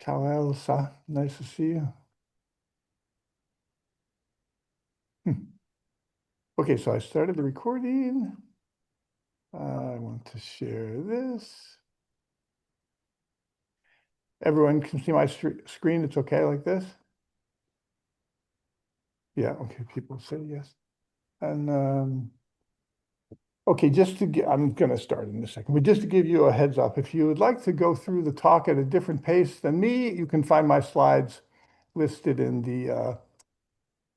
Ciao Elsa, nice to see you. Hmm. Okay, so I started the recording. I want to share this. Everyone can see my screen. It's okay like this? Yeah, okay, people say yes. And okay, just to get, I'm going to start in a second, but just to give you a heads up, if you would like to go through the talk at a different pace than me, you can find my slides listed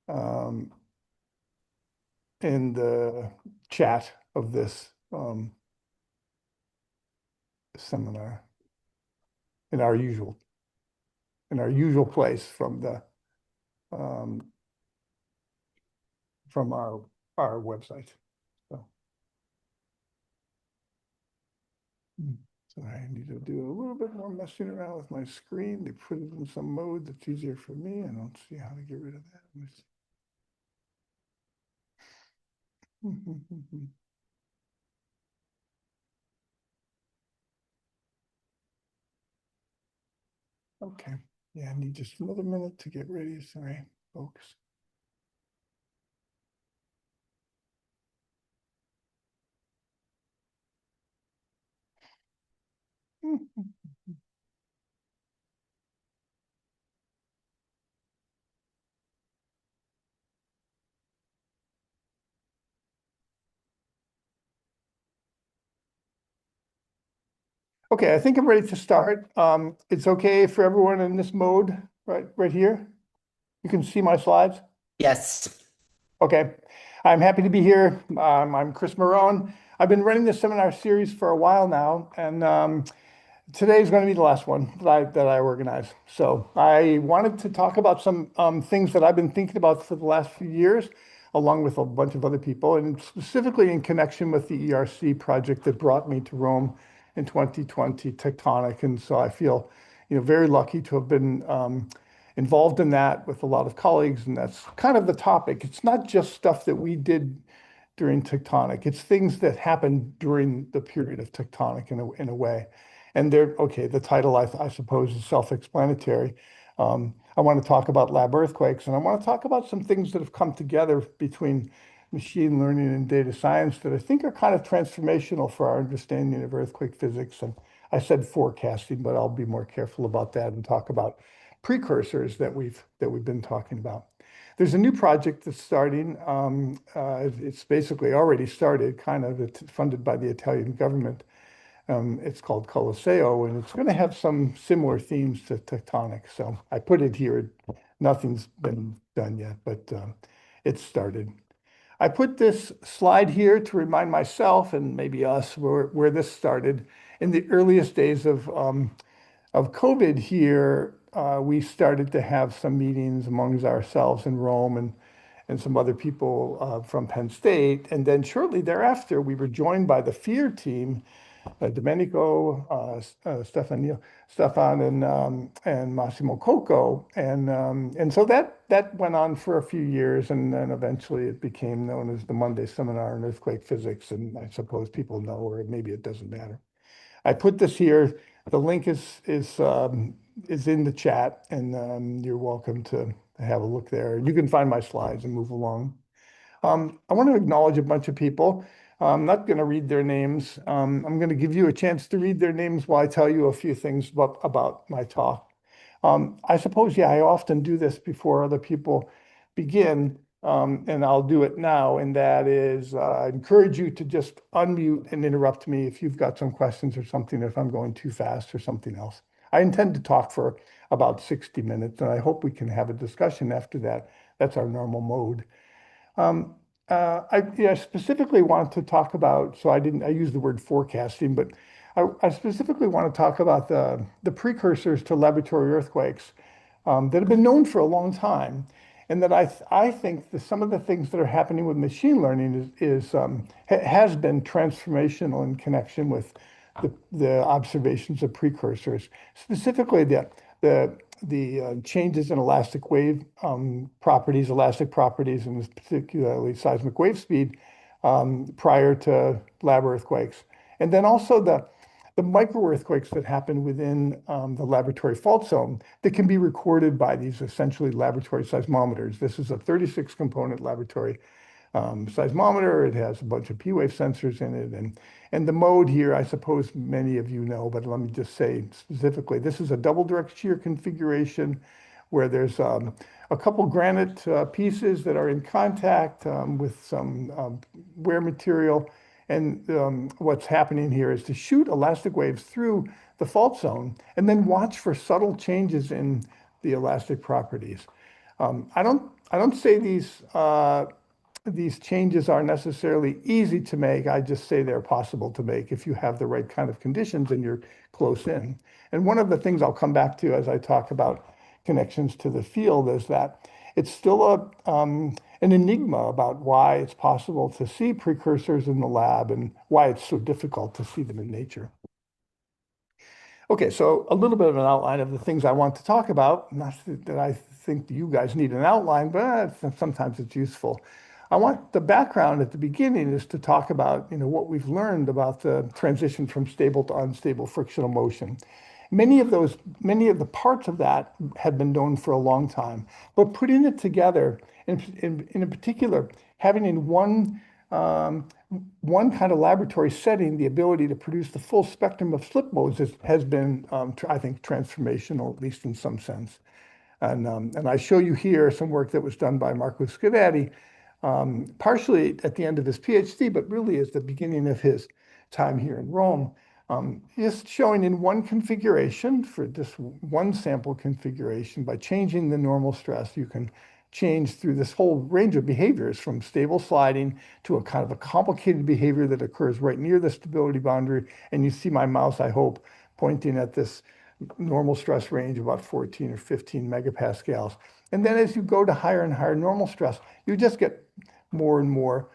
um, in the chat of this seminar in our usual place um, from our website. So, so I need to do a little bit more messing around with my screen. They put it in some mode that's easier for me. I don't see how to get rid of that. Okay. Yeah, I need just another minute to get ready. Sorry, folks. Okay, I think I'm ready to start. It's okay for everyone in this mode, right here. You can see my slides. Yes. Okay, I'm happy to be here. I'm Chris Marone. I've been running this seminar series for a while now, and today is going to be the last one that I organize. So I wanted to talk about some things that I've been thinking about for the last few years, along with a bunch of other people, and specifically in connection with the ERC project that brought me to Rome in 2020, Tectonic. And so I feel, very lucky to have been involved in that with a lot of colleagues, and that's kind of the topic. It's not just stuff that we did during Tectonic. It's things that happened during the period of Tectonic in a way. And they're, okay, the title, I suppose, is self-explanatory. I want to talk about lab earthquakes, and I want to talk about some things that have come together between machine learning and data science that I think are kind of transformational for our understanding of earthquake physics. And I said forecasting, but I'll be more careful about that and talk about precursors that we've been talking about. There's a new project that's starting. It's basically already started, kind of. It's funded by the Italian government. It's called Colosseo, and it's going to have some similar themes to Tectonic. So I put it here. Nothing's been done yet, but it's started. I put this slide here to remind myself and maybe us where this started. In the earliest days of COVID here, we started to have some meetings amongst ourselves in Rome and some other people from Penn State. And then shortly thereafter, we were joined by the FEAR team, Domenico, Stefan, and Massimo Coco, and so that went on for a few years, and then eventually it became known as the Monday Seminar on Earthquake Physics. And I suppose people know, or maybe it doesn't matter. I put this here. The link is in the chat, and you're welcome to have a look there. You can find my slides and move along. I want to acknowledge a bunch of people. I'm not going to read their names. I'm going to give you a chance to read their names while I tell you a few things about my talk. I suppose, yeah, I often do this before other people begin, and I'll do it now. And that is, I encourage you to just unmute and interrupt me if you've got some questions or something, if I'm going too fast or something else. I intend to talk for about 60 minutes, and I hope we can have a discussion after that. That's our normal mode. I specifically want to talk about, so I use the word forecasting, but I specifically want to talk about the precursors to laboratory earthquakes that have been known for a long time. And that I think that some of the things that are happening with machine learning has been transformational in connection with the observations of precursors, specifically the changes in elastic wave properties, elastic properties, and particularly seismic wave speed prior to lab earthquakes. And then also the micro earthquakes that happen within the laboratory fault zone that can be recorded by these essentially laboratory seismometers. This is a 36 component laboratory seismometer. It has a bunch of P-wave sensors in it. And the mode here, I suppose many of you know, but let me just say specifically, this is a double direct shear configuration where there's a couple granite pieces that are in contact with some wear material. And what's happening here is to shoot elastic waves through the fault zone and then watch for subtle changes in the elastic properties. I don't say these changes are necessarily easy to make. I just say they're possible to make if you have the right kind of conditions and you're close in. And one of the things I'll come back to as I talk about connections to the field is that it's still an enigma about why it's possible to see precursors in the lab and why it's so difficult to see them in nature. Okay, so a little bit of an outline of the things I want to talk about. Not that I think you guys need an outline, but sometimes it's useful. I want the background at the beginning is to talk about, what we've learned about the transition from stable to unstable frictional motion. Many of the parts of that had been known for a long time, but putting it together, in particular, having in one kind of laboratory setting, the ability to produce the full spectrum of slip modes has been, I think, transformational, at least in some sense. And I show you here some work that was done by Marco Schiavatti, partially at the end of his PhD, but really as the beginning of his time here in Rome. Just showing in one configuration for just one sample configuration, by changing the normal stress, you can change through this whole range of behaviors from stable sliding to a kind of a complicated behavior that occurs right near the stability boundary. And you see my mouse, I hope, pointing at this normal stress range of about 14 or 15 megapascals. And then as you go to higher and higher normal stress, you just get more and more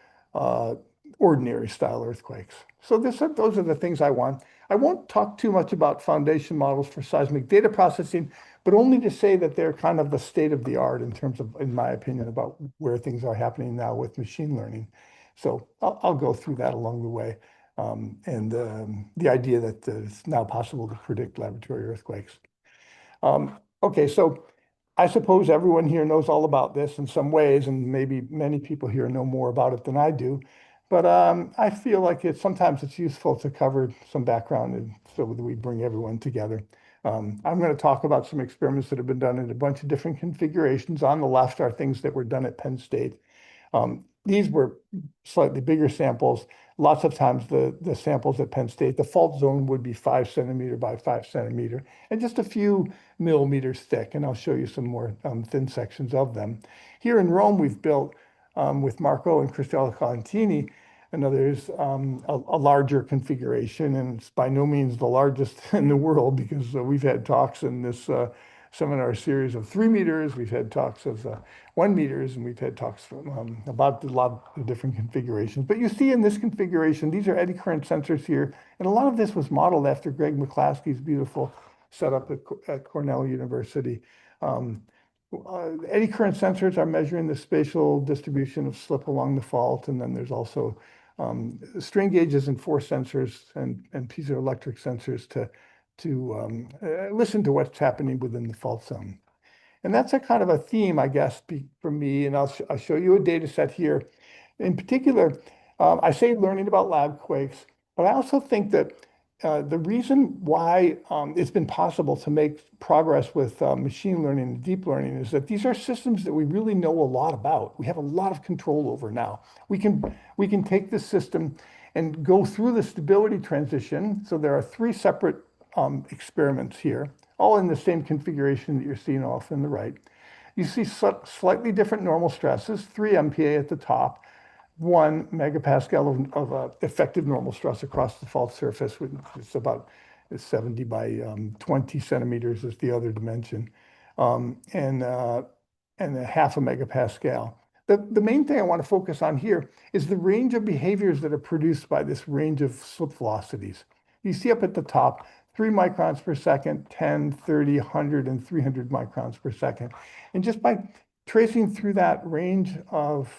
ordinary style earthquakes. So those are the things I want. I won't talk too much about foundation models for seismic data processing, but only to say that they're kind of the state of the art in terms of, in my opinion, about where things are happening now with machine learning. So I'll go through that along the way. And the idea that it's now possible to predict laboratory earthquakes. Okay, so I suppose everyone here knows all about this in some ways, and maybe many people here know more about it than I do. But I feel like sometimes it's useful to cover some background so that we bring everyone together. I'm going to talk about some experiments that have been done in a bunch of different configurations. On the left are things that were done at Penn State. These were slightly bigger samples. Lots of times the samples at Penn State, the fault zone would be 5 centimeter by 5 centimeter and just a few millimeters thick. And I'll show you some more thin sections of them. Here in Rome, we've built with Marco and Cristiano Colantini and others a larger configuration. And it's by no means the largest in the world because we've had talks in this seminar series of 3 meters. We've had talks of 1 meters, and we've had talks about a lot of different configurations. But you see in this configuration, these are eddy current sensors here. And a lot of this was modeled after Greg McClaskey's beautiful setup at Cornell University. Eddy current sensors are measuring the spatial distribution of slip along the fault. And then there's also strain gauges and force sensors and piezoelectric sensors to listen to what's happening within the fault zone. And that's a kind of a theme, I guess, for me. And I'll show you a data set here. In particular, I say learning about lab quakes, but I also think that the reason why it's been possible to make progress with machine learning and deep learning is that these are systems that we really know a lot about. We have a lot of control over now. We can take this system and go through the stability transition. So there are 3 separate experiments here, all in the same configuration that you're seeing off in the right. You see slightly different normal stresses, 3 MPa at the top, 1 megapascal of effective normal stress across the fault surface. It's about 70 by 20 centimeters is the other dimension, and a half a megapascal. The main thing I want to focus on here is the range of behaviors that are produced by this range of slip velocities. You see up at the top, 3 microns per second, 10, 30, 100, and 300 microns per second. And just by tracing through that range of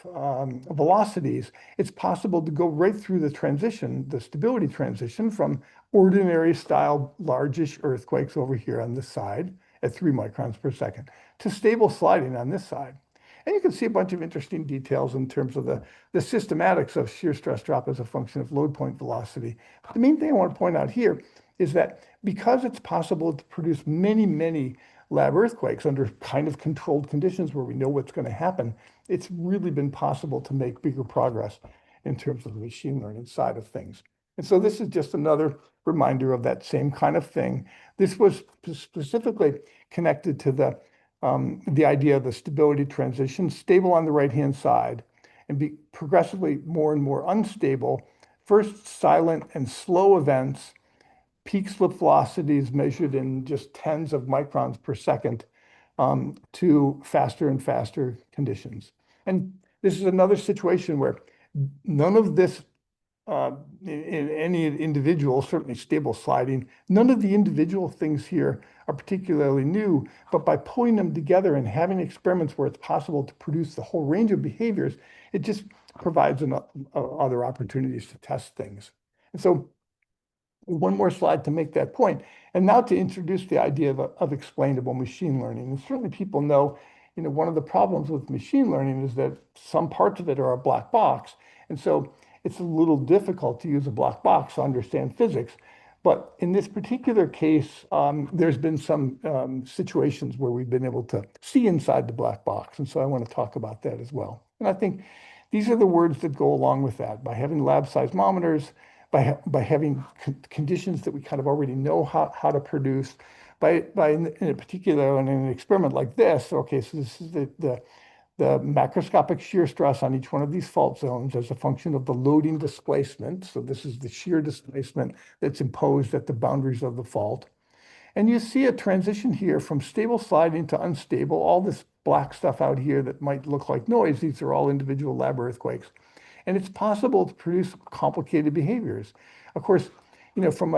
velocities, it's possible to go right through the transition, the stability transition from ordinary style largish earthquakes over here on this side at 3 microns per second to stable sliding on this side. And you can see a bunch of interesting details in terms of the systematics of shear stress drop as a function of load point velocity. But the main thing I want to point out here is that because it's possible to produce many, many lab earthquakes under kind of controlled conditions where we know what's going to happen, it's really been possible to make bigger progress in terms of the machine learning side of things. And so this is just another reminder of that same kind of thing. This was specifically connected to the idea of the stability transition, stable on the right-hand side, and be progressively more and more unstable. First, silent and slow events, peak slip velocities measured in just tens of microns per second, to faster and faster conditions. And this is another situation where none of this in any individual, certainly stable sliding, none of the individual things here are particularly new, but by pulling them together and having experiments where it's possible to produce the whole range of behaviors, it just provides other opportunities to test things. And so one more slide to make that point, and now to introduce the idea of explainable machine learning. And certainly people know, one of the problems with machine learning is that some parts of it are a black box. And so it's a little difficult to use a black box to understand physics. But in this particular case, there's been some situations where we've been able to see inside the black box. And so I want to talk about that as well. And I think these are the words that go along with that. By having lab seismometers, by having conditions that we kind of already know how to produce, by in a particular, in an experiment like this, okay, so this is the macroscopic shear stress on each one of these fault zones as a function of the loading displacement. So this is the shear displacement that's imposed at the boundaries of the fault. And you see a transition here from stable sliding to unstable. All this black stuff out here that might look like noise, these are all individual lab earthquakes. And it's possible to produce complicated behaviors. Of course, from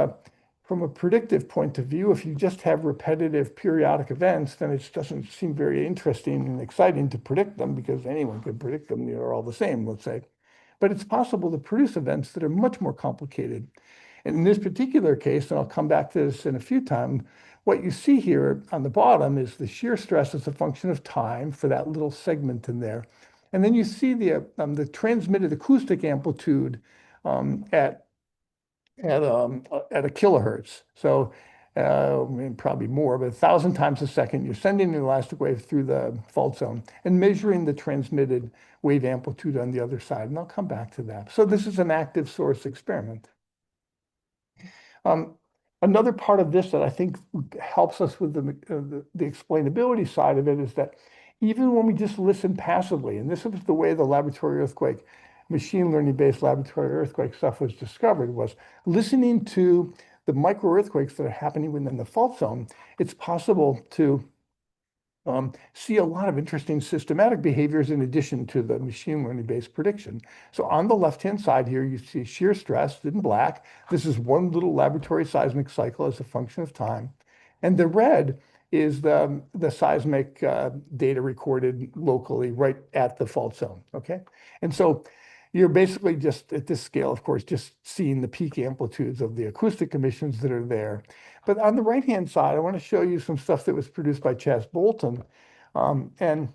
a predictive point of view, if you just have repetitive periodic events, then it doesn't seem very interesting and exciting to predict them because anyone could predict them. They're all the same, let's say. But it's possible to produce events that are much more complicated. And in this particular case, and I'll come back to this in a few times, what you see here on the bottom is the shear stress as a function of time for that little segment in there. And then you see the transmitted acoustic amplitude at a kilohertz. So probably more, but 1,000 times a second, you're sending an elastic wave through the fault zone and measuring the transmitted wave amplitude on the other side. And I'll come back to that. So this is an active source experiment. Another part of this that I think helps us with the explainability side of it is that even when we just listen passively, and this was the way the laboratory earthquake, machine learning-based laboratory earthquake stuff was discovered, was listening to the micro earthquakes that are happening within the fault zone, it's possible to see a lot of interesting systematic behaviors in addition to the machine learning-based prediction. So on the left-hand side here, you see shear stress in black. This is one little laboratory seismic cycle as a function of time. And the red is the seismic data recorded locally right at the fault zone, okay? And so you're basically just at this scale, of course, just seeing the peak amplitudes of the acoustic emissions that are there. But on the right-hand side, I want to show you some stuff that was produced by Chas Bolton. And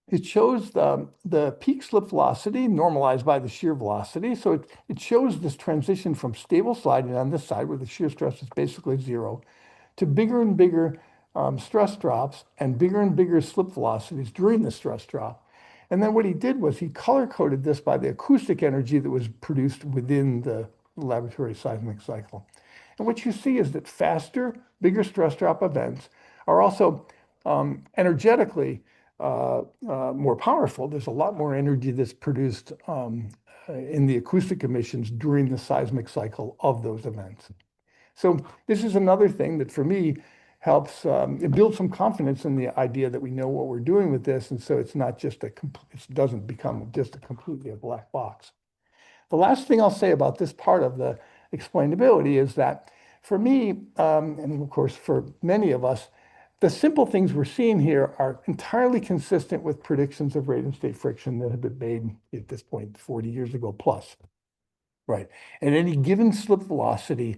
it shows the peak slip velocity normalized by the shear velocity. So it shows this transition from stable sliding on this side where the shear stress is basically zero to bigger and bigger stress drops and bigger slip velocities during the stress drop. And then what he did was he color-coded this by the acoustic energy that was produced within the laboratory seismic cycle. And what you see is that faster, bigger stress drop events are also energetically more powerful. There's a lot more energy that's produced in the acoustic emissions during the seismic cycle of those events. So this is another thing that for me helps build some confidence in the idea that we know what we're doing with this. And so it's not just it doesn't become just completely a black box. The last thing I'll say about this part of the explainability is that for me, and of course for many of us, the simple things we're seeing here are entirely consistent with predictions of rate and state friction that have been made at this point 40 years ago plus. Right. At any given slip velocity,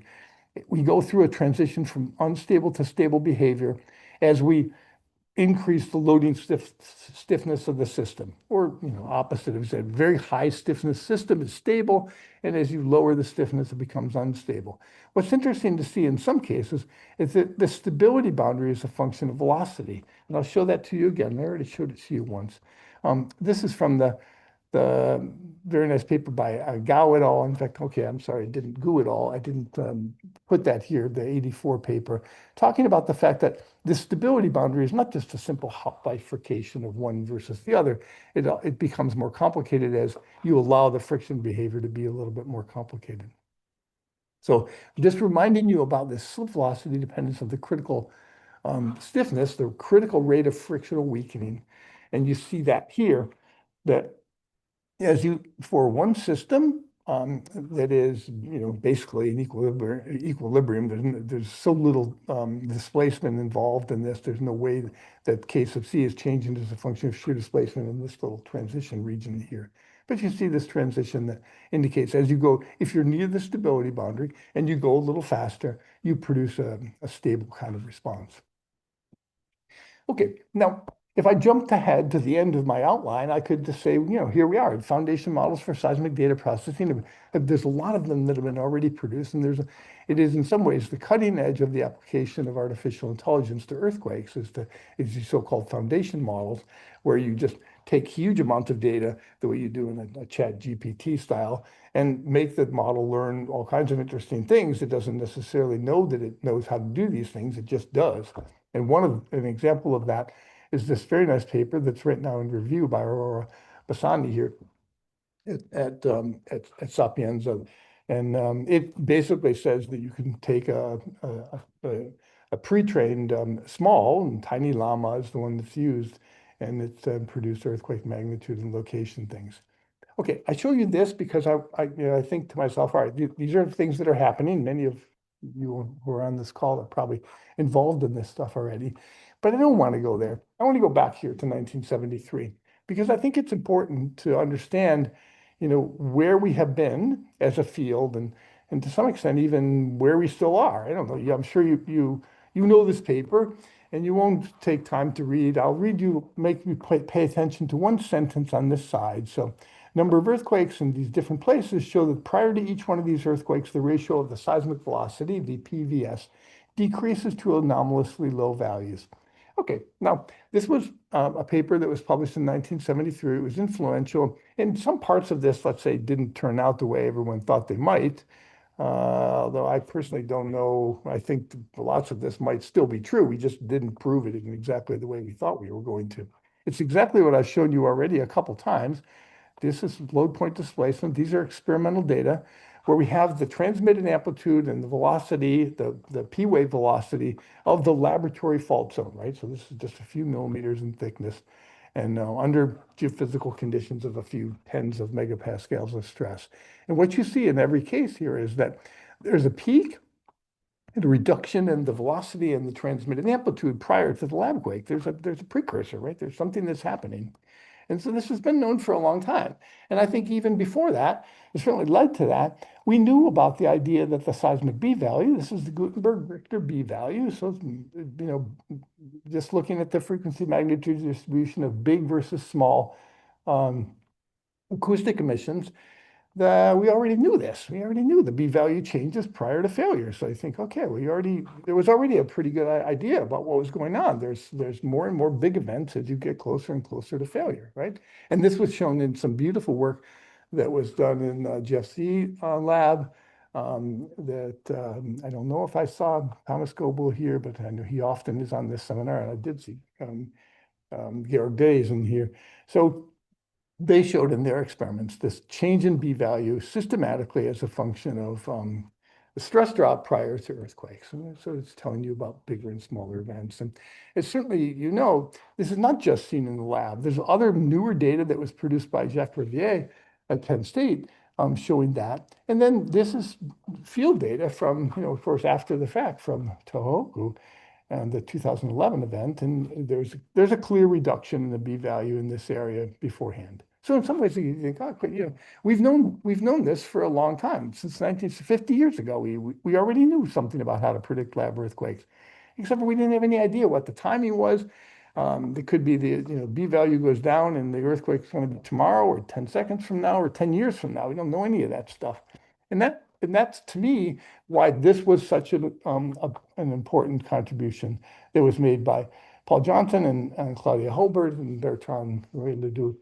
we go through a transition from unstable to stable behavior as we increase the loading stiffness of the system, or opposite of that, very high stiffness system is stable, and as you lower the stiffness, it becomes unstable. What's interesting to see in some cases is that the stability boundary is a function of velocity, and I'll show that to you again. I already showed it to you once. This is from the very nice paper by Gao et al. In fact, okay, I'm sorry, I didn't Gu et al. I didn't put that here, the 84 paper, talking about the fact that the stability boundary is not just a simple bifurcation of one versus the other. It becomes more complicated as you allow the friction behavior to be a little bit more complicated. So just reminding you about this slip velocity dependence of the critical stiffness, the critical rate of frictional weakening. And you see that here, that for one system that is basically in equilibrium, there's so little displacement involved in this. There's no way that K sub C is changing as a function of shear displacement in this little transition region here. But you see this transition that indicates as you go, if you're near the stability boundary and you go a little faster, you produce a stable kind of response. Okay, now if I jumped ahead to the end of my outline, I could just say, here we are, foundation models for seismic data processing. There's a lot of them that have been already produced, and it is in some ways the cutting edge of the application of artificial intelligence to earthquakes is these so-called foundation models, where you just take huge amounts of data, the way you do in a chat GPT style, and make the model learn all kinds of interesting things. It doesn't necessarily know that it knows how to do these things, it just does. And an example of that is this very nice paper that's right now in review by Aurora Bassani here at Sapienza. And it basically says that you can take a pre-trained small and tiny llama is the one that's used, and it's produced earthquake magnitude and location things. Okay, I show you this because I think to myself, all right, these are things that are happening. Many of you who are on this call are probably involved in this stuff already, but I don't want to go there. I want to go back here to 1973 because I think it's important to understand, where we have been as a field and to some extent even where we still are. I don't know. I'm sure you know this paper, and you won't take time to read. I'll read you, make you pay attention to one sentence on this side. So, number of earthquakes in these different places show that prior to each one of these earthquakes, the ratio of the seismic velocity, VPVS, decreases to anomalously low values. Okay, now this was a paper that was published in 1973. It was influential. And some parts of this, let's say, didn't turn out the way everyone thought they might. Although I personally don't know, I think lots of this might still be true. We just didn't prove it in exactly the way we thought we were going to. It's exactly what I've shown you already a couple times. This is load point displacement. These are experimental data where we have the transmitted amplitude and the velocity, the P wave velocity of the laboratory fault zone, right? So this is just a few millimeters in thickness and under geophysical conditions of a few tens of megapascals of stress. And what you see in every case here is that there's a peak and a reduction in the velocity and the transmitted amplitude prior to the lab quake. There's a precursor, right? There's something that's happening. And so this has been known for a long time. And I think even before that, it certainly led to that. We knew about the idea that the seismic B value, this is the Gutenberg-Richter B value. So, just looking at the frequency magnitude distribution of big versus small acoustic emissions, we already knew this. We already knew the B value changes prior to failure. So I think, okay, there was already a pretty good idea about what was going on. There's more and more big events as you get closer and closer to failure, right? And this was shown in some beautiful work that was done in GFC lab. I don't know if I saw Thomas Goebel here, but I know he often is on this seminar, and I did see Georg Days in here. So they showed in their experiments this change in B value systematically as a function of the stress drop prior to earthquakes. And so it's telling you about bigger and smaller events. And it's certainly, this is not just seen in the lab. There's other newer data that was produced by Jacques Riviere at Penn State showing that. And then this is field data from, of course, after the fact from Tohoku. and the 2011 event, and there's a clear reduction in the B value in this area beforehand. So in some ways you think, oh, but, we've known this for a long time, since 1950 years ago. We already knew something about how to predict lab earthquakes, except for we didn't have any idea what the timing was. It could be the B value goes down and the earthquake's going to be tomorrow or 10 seconds from now or 10 years from now. We don't know any of that stuff, and that's to me why this was such an important contribution that was made by Paul Johnson and Claudia Holbert and Bertrand Ledoux,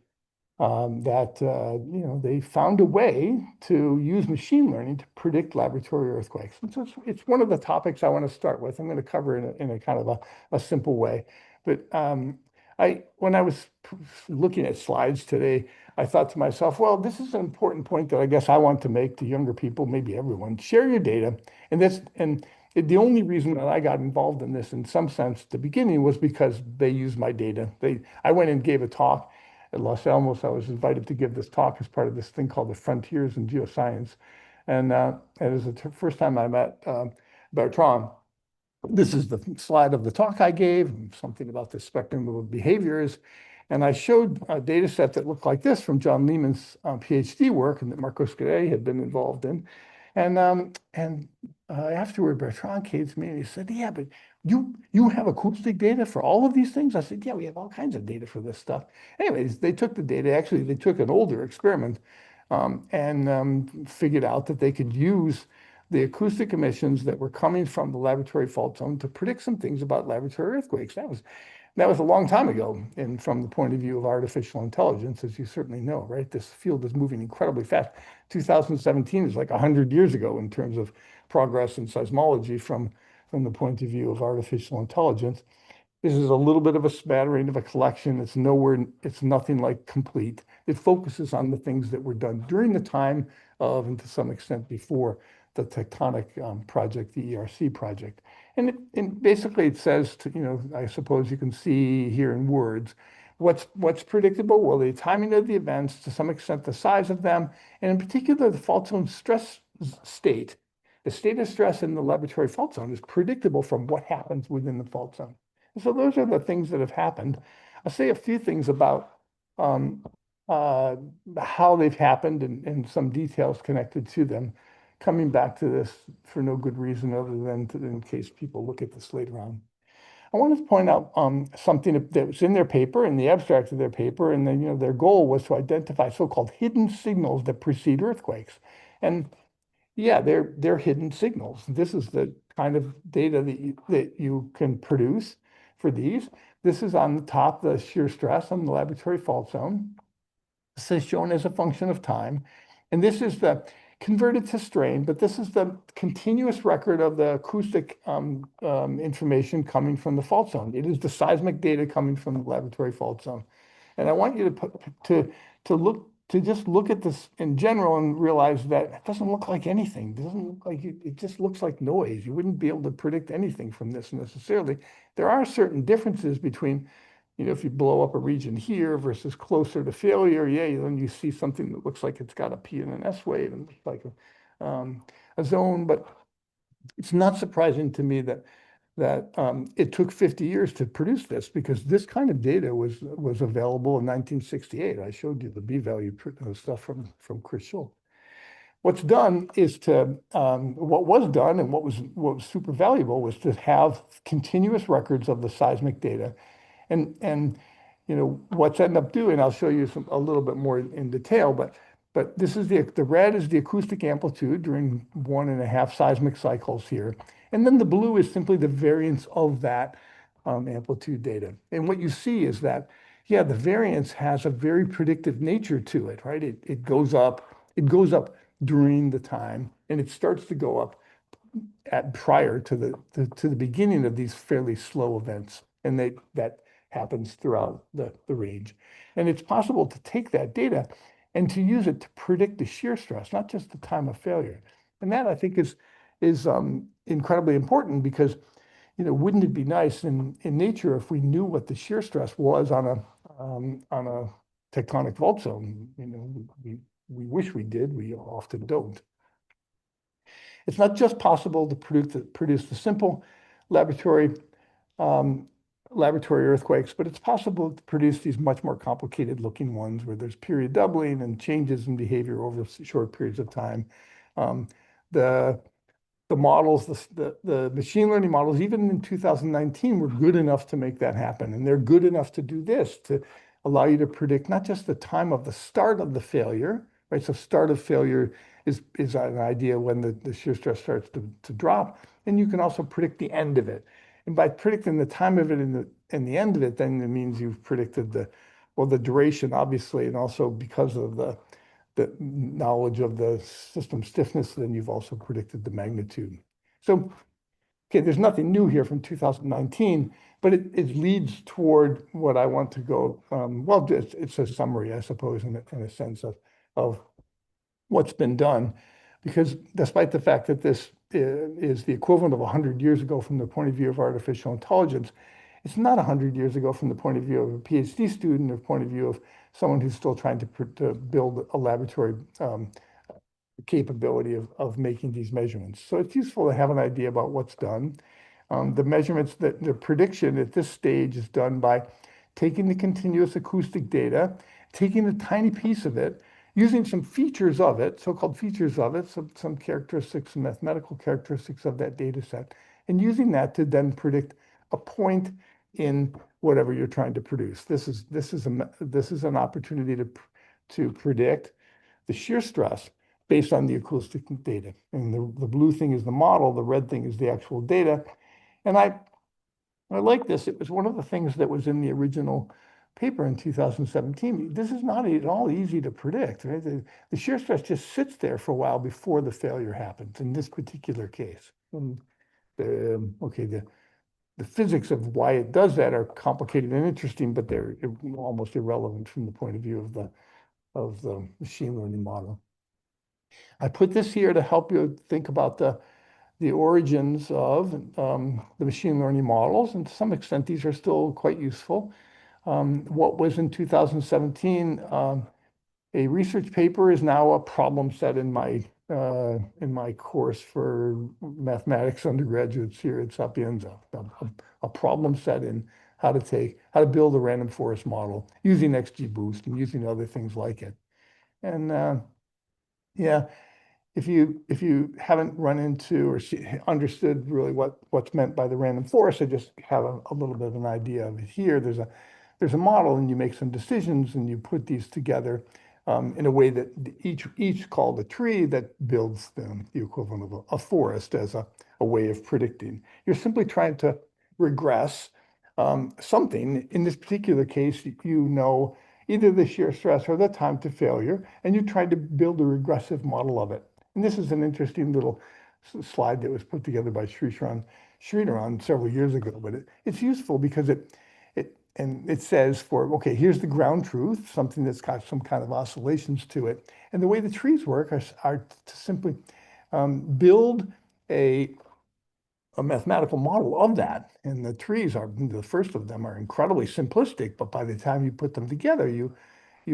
that they found a way to use machine learning to predict laboratory earthquakes. And so it's one of the topics I want to start with. I'm going to cover in a kind of a simple way. But when I was looking at slides today, I thought to myself, well, this is an important point that I guess I want to make to younger people, maybe everyone. Share your data. And the only reason that I got involved in this, in some sense, at the beginning, was because they used my data. I went and gave a talk at Los Alamos. I was invited to give this talk as part of this thing called the Frontiers in Geoscience. And it was the first time I met Bertrand. This is the slide of the talk I gave, something about the spectrum of behaviors. And I showed a data set that looked like this from John Lehman's PhD work, and that Marcos Gray had been involved in. And afterward, Bertrand came to me and he said, yeah, but you have acoustic data for all of these things? I said, yeah, we have all kinds of data for this stuff. Anyways, they took the data. Actually, they took an older experiment and figured out that they could use the acoustic emissions that were coming from the laboratory fault zone to predict some things about laboratory earthquakes. That was a long time ago, and from the point of view of artificial intelligence, as you certainly know, right? This field is moving incredibly fast. 2017 is like 100 years ago in terms of progress in seismology from the point of view of artificial intelligence. This is a little bit of a smattering of a collection. It's nothing like complete. It focuses on the things that were done during the time of, and to some extent before, the TECTONIC project, the ERC project. And basically it says, I suppose you can see here in words, what's predictable? Well, the timing of the events, to some extent the size of them, and in particular the fault zone stress state. The state of stress in the laboratory fault zone is predictable from what happens within the fault zone. And so those are the things that have happened. I'll say a few things about how they've happened and some details connected to them, coming back to this for no good reason other than in case people look at this later on. I wanted to point out something that was in their paper, in the abstract of their paper, and then their goal was to identify so-called hidden signals that precede earthquakes. And yeah, they're hidden signals. This is the kind of data that you can produce for these. This is on the top, the shear stress on the laboratory fault zone. This is shown as a function of time. And this is the converted to strain, but this is the continuous record of the acoustic information coming from the fault zone. It is the seismic data coming from the laboratory fault zone. And I want you to just look at this in general and realize that it doesn't look like anything. It doesn't look like it just looks like noise. You wouldn't be able to predict anything from this necessarily. There are certain differences between, if you blow up a region here versus closer to failure, then you see something that looks like it's got a P and an S wave and looks like a zone. But it's not surprising to me that it took 50 years to produce this, because this kind of data was available in 1968. I showed you the B value stuff from Chris Schultz. What's done is what was done and what was super valuable was to have continuous records of the seismic data. And what's ended up doing, I'll show you a little bit more in detail, but this is the red is the acoustic amplitude during 1.5 seismic cycles here. And then the blue is simply the variance of that amplitude data. And what you see is that, the variance has a very predictive nature to it, right? It goes up during the time, and it starts to go up prior to the beginning of these fairly slow events. And that happens throughout the range. And it's possible to take that data and to use it to predict the shear stress, not just the time of failure. And that, I think, is incredibly important, because wouldn't it be nice in nature if we knew what the shear stress was on a tectonic fault zone? We wish we did. We often don't. It's not just possible to produce the simple laboratory um, laboratory earthquakes, but it's possible to produce these much more complicated looking ones where there's period doubling and changes in behavior over short periods of time. Um, the the models, the machine learning models, even in 2019, were good enough to make that happen. And they're good enough to do this, to allow you to predict not just the time of the start of the failure, right? So start of failure is an idea when the shear stress starts to drop. And you can also predict the end of it. And by predicting the time of it and the end of it, then it means you've predicted the duration, obviously, and also because of the knowledge of the system stiffness, then you've also predicted the magnitude. So, okay, there's nothing new here from 2019, but it leads toward what I want to go. Well, it's a summary, I suppose, in a sense of what's been done, because despite the fact that this is the equivalent of 100 years ago from the point of view of artificial intelligence, it's not 100 years ago from the point of view of a PhD student or point of view of someone who's still trying to build a laboratory capability of making these measurements. So it's useful to have an idea about what's done. The measurements, the prediction at this stage is done by taking the continuous acoustic data, taking a tiny piece of it, using some features of it, so-called features of it, some characteristics, some mathematical characteristics of that data set, and using that to then predict a point in whatever you're trying to produce. This is an opportunity to predict the shear stress based on the acoustic data. And the blue thing is the model, the red thing is the actual data. And I like this. It was one of the things that was in the original paper in 2017. This is not at all easy to predict, right? The shear stress just sits there for a while before the failure happens in this particular case. And the physics of why it does that are complicated and interesting, but they're almost irrelevant from the point of view of the machine learning model. I put this here to help you think about the origins of the machine learning models, and to some extent, these are still quite useful. What was in 2017 a research paper is now a problem set in my course for mathematics undergraduates here at Sapienza. A problem set in how to build a random forest model using XGBoost and using other things like it. And yeah, if you haven't run into or understood really what's meant by the random forest, I just have a little bit of an idea of it here. There's a model, and you make some decisions, and you put these together in a way that each called a tree that builds the equivalent of a forest as a way of predicting. You're simply trying to regress something. In this particular case, you know either the shear stress or the time to failure, and you're trying to build a regressive model of it. And this is an interesting little slide that was put together by Sridharan several years ago, but it's useful because it says okay, here's the ground truth, something that's got some kind of oscillations to it. And the way the trees work are to simply build a mathematical model of that. And the trees the first of them are incredibly simplistic, but by the time you put them together, you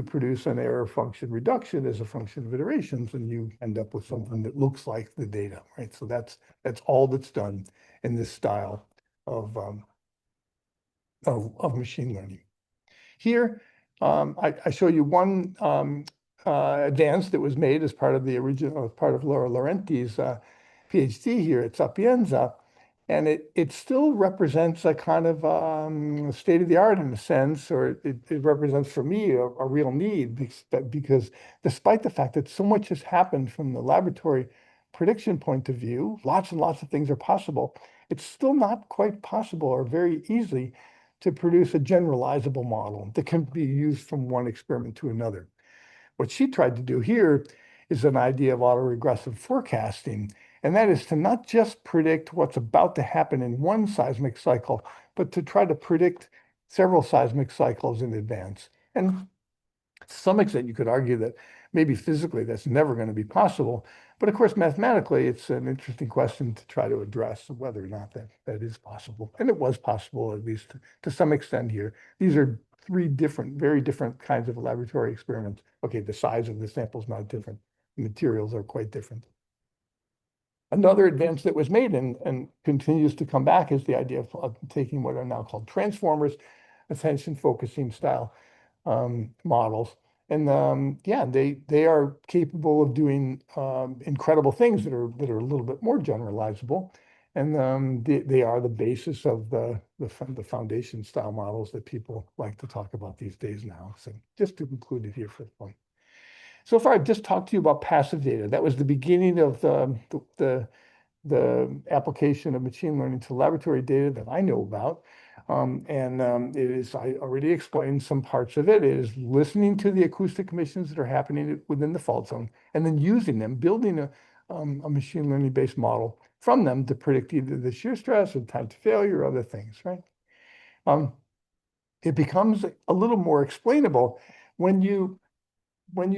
produce an error function reduction as a function of iterations, and you end up with something that looks like the data, right? So that's all that's done in this style of machine learning. Here, I show you one advance that was made as part of the original, part of Laura Laurenti's PhD here at Sapienza. And it still represents a kind of state of the art in a sense, or it represents for me a real need because despite the fact that so much has happened from the laboratory prediction point of view, lots and lots of things are possible, it's still not quite possible or very easy to produce a generalizable model that can be used from one experiment to another. What she tried to do here is an idea of autoregressive forecasting, and that is to not just predict what's about to happen in one seismic cycle, but to try to predict several seismic cycles in advance. And to some extent, you could argue that maybe physically that's never going to be possible. But of course, mathematically, it's an interesting question to try to address whether or not that is possible. And it was possible, at least to some extent here. These are three very different kinds of laboratory experiments. Okay, the size of the sample is not different. The materials are quite different. Another advance that was made and continues to come back is the idea of taking what are now called transformers, attention focusing style models. And yeah, they are capable of doing incredible things that are a little bit more generalizable. And they are the basis of the foundation style models that people like to talk about these days now. So just to include it here for fun. So far, I've just talked to you about passive data. That was the beginning of the application of machine learning to laboratory data that I know about. It is, I already explained some parts of it, is listening to the acoustic emissions that are happening within the fault zone and then using them, building a machine learning based model from them to predict either the shear stress or time to failure or other things, right? It becomes a little more explainable when you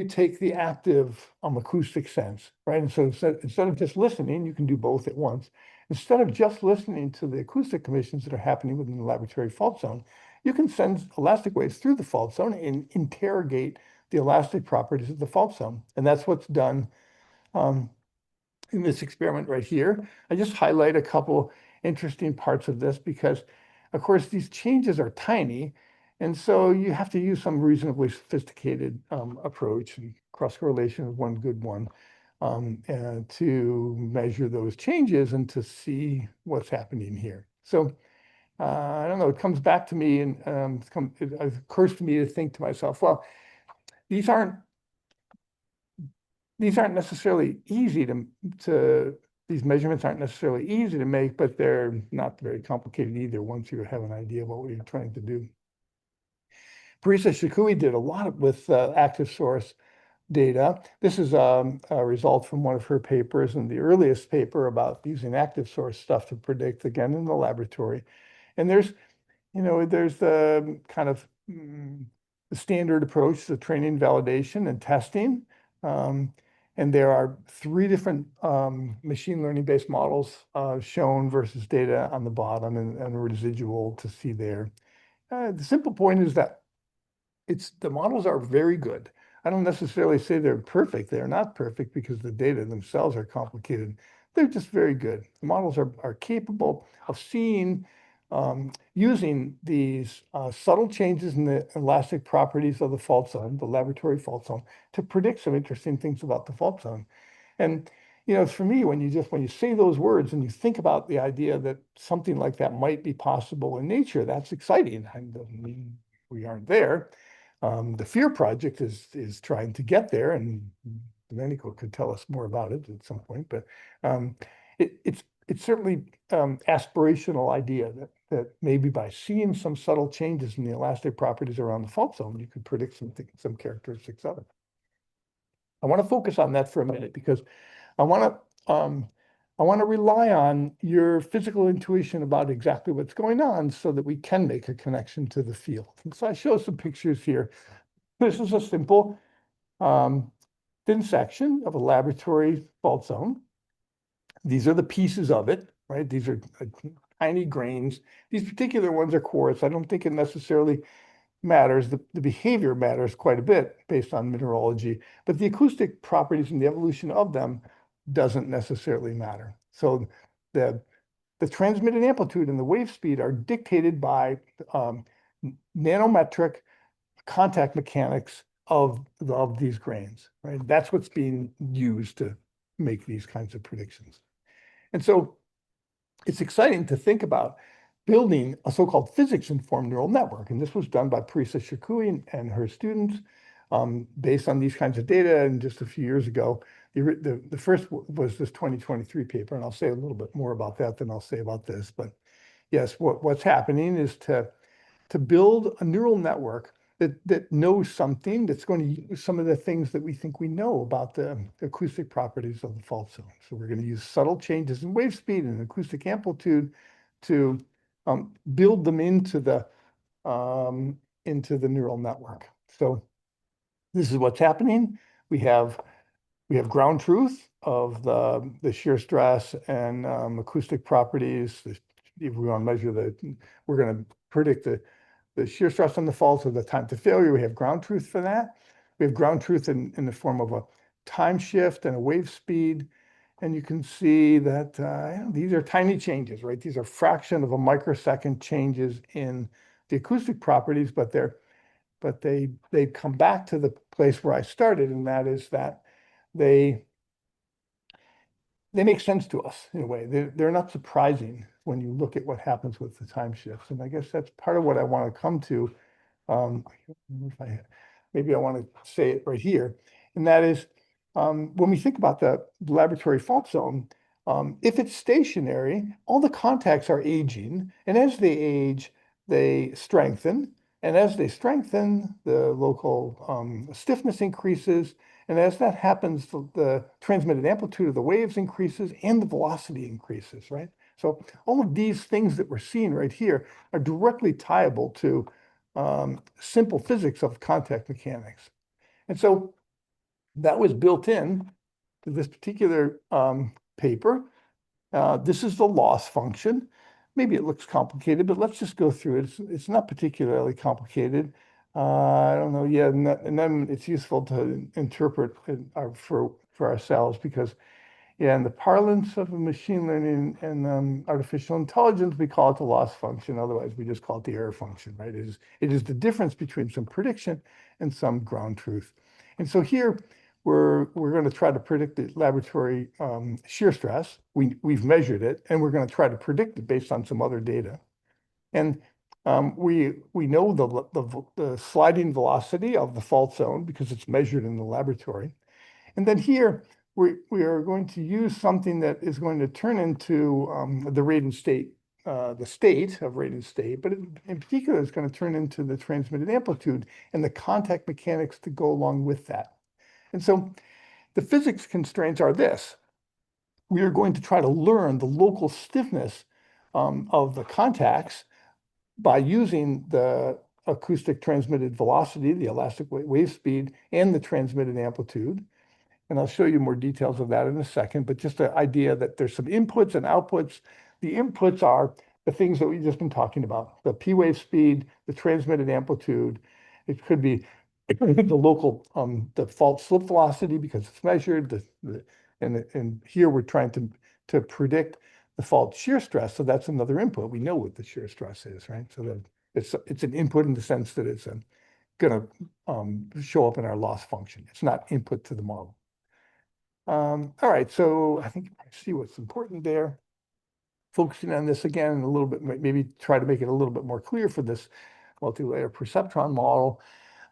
take the active acoustic sense, right? And so instead of just listening, you can do both at once. Instead of just listening to the acoustic emissions that are happening within the laboratory fault zone, you can send elastic waves through the fault zone and interrogate the elastic properties of the fault zone. And that's what's done um, in this experiment right here. I just highlight a couple interesting parts of this because, of course, these changes are tiny. And so you have to use some reasonably sophisticated approach, and cross-correlation is one good one, and to measure those changes and to see what's happening here. So I don't know, it comes back to me and it occurs to me to think to myself, well, these aren't necessarily easy to these measurements aren't necessarily easy to make, but they're not very complicated either once you have an idea of what you're trying to do. Parisa Shikui did a lot with active source data. This is a result from one of her papers and the earliest paper about using active source stuff to predict, again, in the laboratory. And there's the kind of the standard approach to training, validation, and testing. And there are three different machine learning based models shown versus data on the bottom and residual to see there. The simple point is that the models are very good. I don't necessarily say they're perfect. They're not perfect because the data themselves are complicated. They're just very good. The models are capable of seeing, using these subtle changes in the elastic properties of the fault zone, the laboratory fault zone, to predict some interesting things about the fault zone. And for me, when you say those words and you think about the idea that something like that might be possible in nature, that's exciting. I mean, we aren't there. The FEAR project is trying to get there, and Domenico could tell us more about it at some point. But it's certainly aspirational idea that maybe by seeing some subtle changes in the elastic properties around the fault zone, you could predict some characteristics of it. I want to focus on that for a minute because I want to rely on your physical intuition about exactly what's going on so that we can make a connection to the field. And so I show some pictures here. This is a simple thin section of a laboratory fault zone. These are the pieces of it, right? These are tiny grains. These particular ones are quartz. I don't think it necessarily matters. The behavior matters quite a bit based on mineralogy, but the acoustic properties and the evolution of them doesn't necessarily matter. So the transmitted amplitude and the wave speed are dictated by nanometric contact mechanics of these grains, right? That's what's being used to make these kinds of predictions. And so it's exciting to think about building a so-called physics-informed neural network. And this was done by Parisa Shikui and her students based on these kinds of data. And just a few years ago, the first was this 2023 paper. And I'll say a little bit more about that than I'll say about this. But yes, what's happening is to build a neural network that knows something that's going to use some of the things that we think we know about the acoustic properties of the fault zone. So we're going to use subtle changes in wave speed and acoustic amplitude to build them into the neural network. So this is what's happening. We have ground truth of the shear stress and acoustic properties. If we want to measure we're going to predict the shear stress on the fault or the time to failure. We have ground truth for that. We have ground truth in the form of a time shift and a wave speed. And you can see that these are tiny changes, right? These are fraction of a microsecond changes in the acoustic properties, but they come back to the place where I started, and that is that they make sense to us in a way. They're not surprising when you look at what happens with the time shifts. And I guess that's part of what I want to come to. I can't remember if maybe I want to say it right here. And that is, when we think about the laboratory fault zone, if it's stationary, all the contacts are aging. And as they age, they strengthen. And as they strengthen, the local stiffness increases. And as that happens, the transmitted amplitude of the waves increases and the velocity increases, right? So all of these things that we're seeing right here are directly tiable to simple physics of contact mechanics. And so that was built in to this particular paper. This is the loss function. Maybe it looks complicated, but let's just go through it. It's not particularly complicated. I don't know. Yeah, and then it's useful to interpret it, for ourselves because, yeah, in the parlance of machine learning and artificial intelligence, we call it the loss function. Otherwise, we just call it the error function, right? It is the difference between some prediction and some ground truth. And so here, we're going to try to predict the laboratory shear stress. We've measured it, and we're going to try to predict it based on some other data. And we know the sliding velocity of the fault zone because it's measured in the laboratory. And then here, we are going to use something that is going to turn into the rate and state, the state of rate and state, but in particular, it's going to turn into the transmitted amplitude and the contact mechanics to go along with that. And so the physics constraints are this. We are going to try to learn the local stiffness of the contacts by using the acoustic transmitted velocity, the elastic wave speed, and the transmitted amplitude. And I'll show you more details of that in a second, but just the idea that there's some inputs and outputs. The inputs are the things that we've just been talking about, the P wave speed, the transmitted amplitude. It could be the local the fault slip velocity because it's measured. And here we're trying to predict the fault shear stress. So that's another input. We know what the shear stress is, right? So that it's an input in the sense that it's going to show up in our loss function. It's not input to the model. All right, so I think you see what's important there. Focusing on this again a little bit, maybe try to make it a little bit more clear for this multi-layer perceptron model.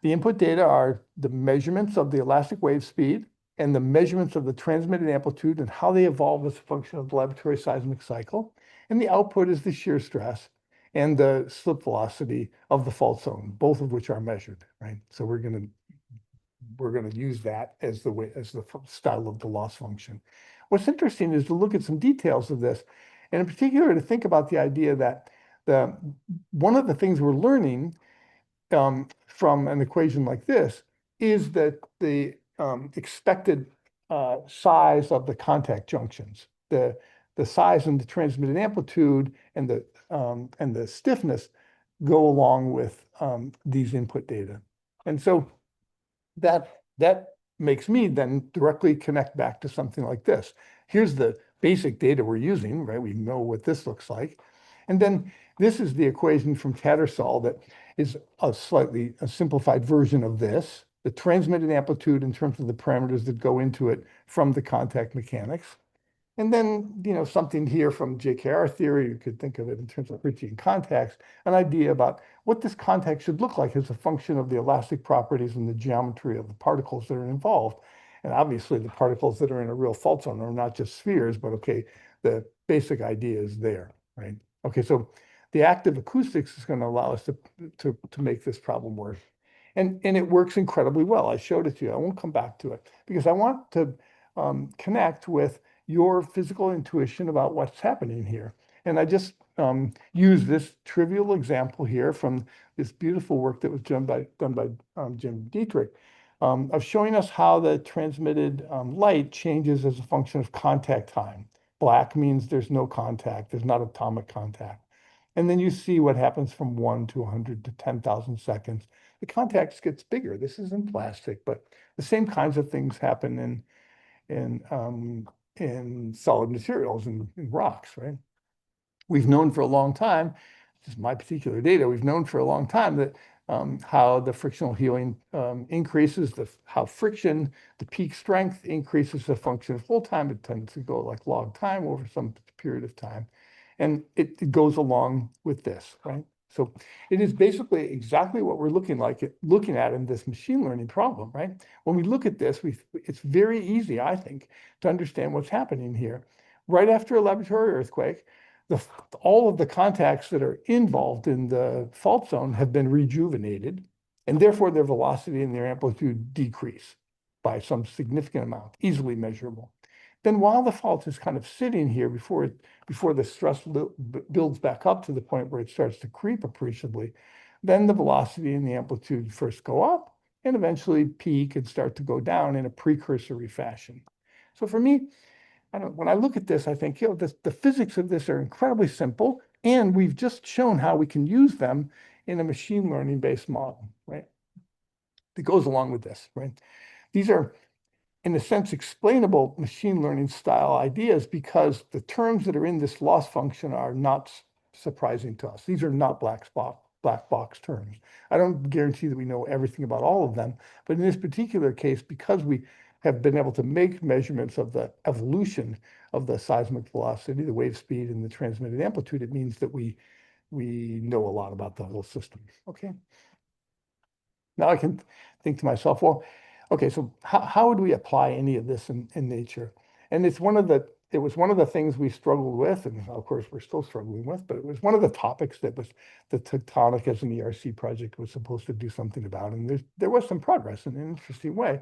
The input data are the measurements of the elastic wave speed and the measurements of the transmitted amplitude and how they evolve as a function of the laboratory seismic cycle. And the output is the shear stress and the slip velocity of the fault zone, both of which are measured, right? So we're going to use that as the style of the loss function. What's interesting is to look at some details of this, and in particular to think about the idea that one of the things we're learning from an equation like this is that the expected size of the contact junctions, the size and the transmitted amplitude and the stiffness go along with these input data. And so that makes me then directly connect back to something like this. Here's the basic data we're using, right? We know what this looks like. And then this is the equation from Tattersall that is a slightly simplified version of this, the transmitted amplitude in terms of the parameters that go into it from the contact mechanics. And then, something here from JKR theory, you could think of it in terms of Hertzian contacts, an idea about what this contact should look like as a function of the elastic properties and the geometry of the particles that are involved. And obviously the particles that are in a real fault zone are not just spheres, but okay, the basic idea is there, right? Okay, so the active acoustics is going to allow us to make this problem work. And it works incredibly well. I showed it to you. I won't come back to it because I want to connect with your physical intuition about what's happening here. And I just use this trivial example here from this beautiful work that was done by Jim Dietrich of showing us how the transmitted light changes as a function of contact time. Black means there's no contact, there's not atomic contact. And then you see what happens from 1 to 100 to 10,000 seconds. The contact gets bigger. This isn't plastic, but the same kinds of things happen in in solid materials and rocks, right? We've known for a long time, this is my particular data, we've known for a long time that how the frictional healing increases, how friction, the peak strength increases the function of hold time. It tends to go like log time over some period of time. And it goes along with this, right? So it is basically exactly what we're looking at in this machine learning problem, right? When we look at this, it's very easy, I think, to understand what's happening here. Right after a laboratory earthquake, all of the contacts that are involved in the fault zone have been rejuvenated, and therefore their velocity and their amplitude decrease by some significant amount, easily measurable. Then while the fault is kind of sitting here before the stress builds back up to the point where it starts to creep appreciably, then the velocity and the amplitude first go up and eventually peak and start to go down in a precursory fashion. So for me, when I look at this, I think, the physics of this are incredibly simple, and we've just shown how we can use them in a machine learning based model, right? That goes along with this, right? These are, in a sense, explainable machine learning style ideas because the terms that are in this loss function are not surprising to us. These are not black box terms. I don't guarantee that we know everything about all of them, but in this particular case, because we have been able to make measurements of the evolution of the seismic velocity, the wave speed, and the transmitted amplitude, it means that we know a lot about the whole system. Okay. Now I can think to myself, well, okay, so how would we apply any of this in nature? And it was one of the things we struggled with, and of course we're still struggling with, but it was one of the topics that was the TECTONIC as an ERC project was supposed to do something about. And there was some progress in an interesting way.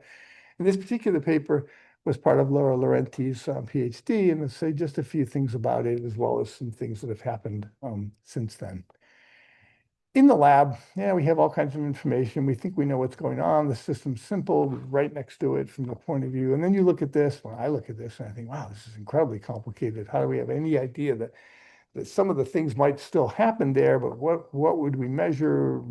And this particular paper was part of Laura Laurenti's PhD, and I'll say just a few things about it, as well as some things that have happened since then. In the lab, yeah, we have all kinds of information. We think we know what's going on. The system's simple, right next to it from the point of view. And then you look at this, when I look at this, and I think, wow, this is incredibly complicated. How do we have any idea that some of the things might still happen there, but what would we measure?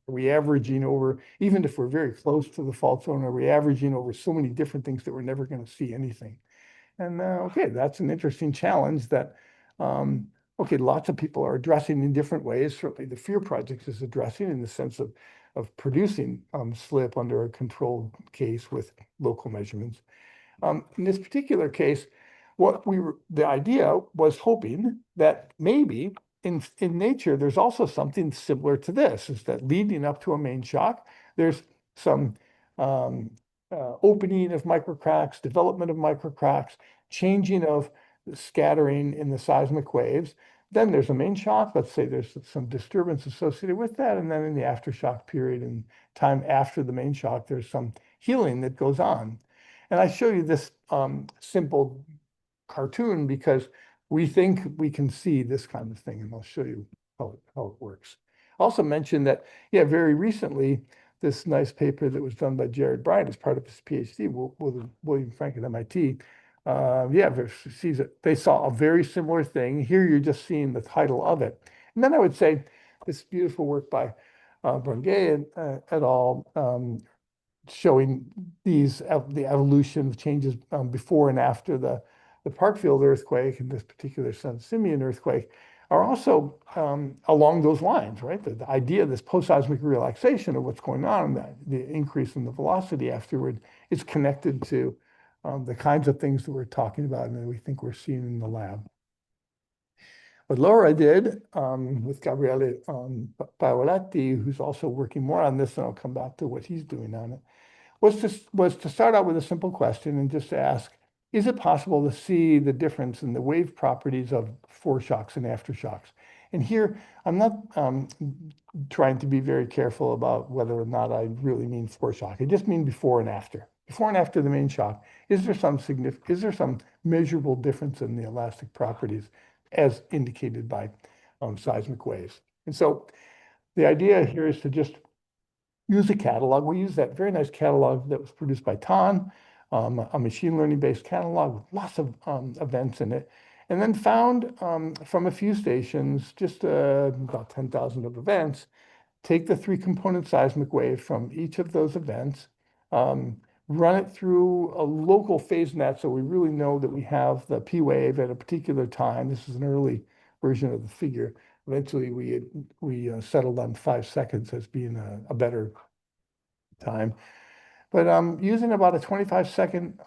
Are we averaging over, even if we're very close to the fault zone, are we averaging over so many different things that we're never going to see anything? And okay, that's an interesting challenge that, okay, lots of people are addressing in different ways. Certainly the FEAR project is addressing in the sense of producing slip under a controlled case with local measurements. In this particular case, the idea was hoping that maybe in nature, there's also something similar to this, is that leading up to a main shock, there's some opening of microcracks, development of microcracks, changing of scattering in the seismic waves. Then there's a main shock. Let's say there's some disturbance associated with that. And then in the aftershock period and time after the main shock, there's some healing that goes on. And I show you this simple cartoon because we think we can see this kind of thing, and I'll show you how it works. Also mentioned that, yeah, very recently, this nice paper that was done by Jared Bryant as part of his PhD with William Frank at MIT, they saw a very similar thing. Here you're just seeing the title of it. And then I would say this beautiful work by Brunge et al. Showing the evolution of changes before and after the Parkfield earthquake and this particular San Simeon earthquake are also along those lines, right? The idea of this post-seismic relaxation of what's going on, the increase in the velocity afterward is connected to the kinds of things that we're talking about and that we think we're seeing in the lab. What Laura did with Gabriele Paolatti, who's also working more on this, and I'll come back to what he's doing on it, was to start out with a simple question and just to ask, is it possible to see the difference in the wave properties of foreshocks and aftershocks? And here, I'm not trying to be very careful about whether or not I really mean foreshock. I just mean before and after. Before and after the main shock, is there some measurable difference in the elastic properties as indicated by seismic waves? And so the idea here is to just use a catalog. We use that very nice catalog that was produced by Tan, a machine learning based catalog with lots of events in it, and then found from a few stations, just about 10,000 of events, take the 3-component seismic wave from each of those events, run it through a local phase net so we really know that we have the P wave at a particular time. This is an early version of the figure. Eventually, we settled on 5 seconds as being a better time. But using about a 25-second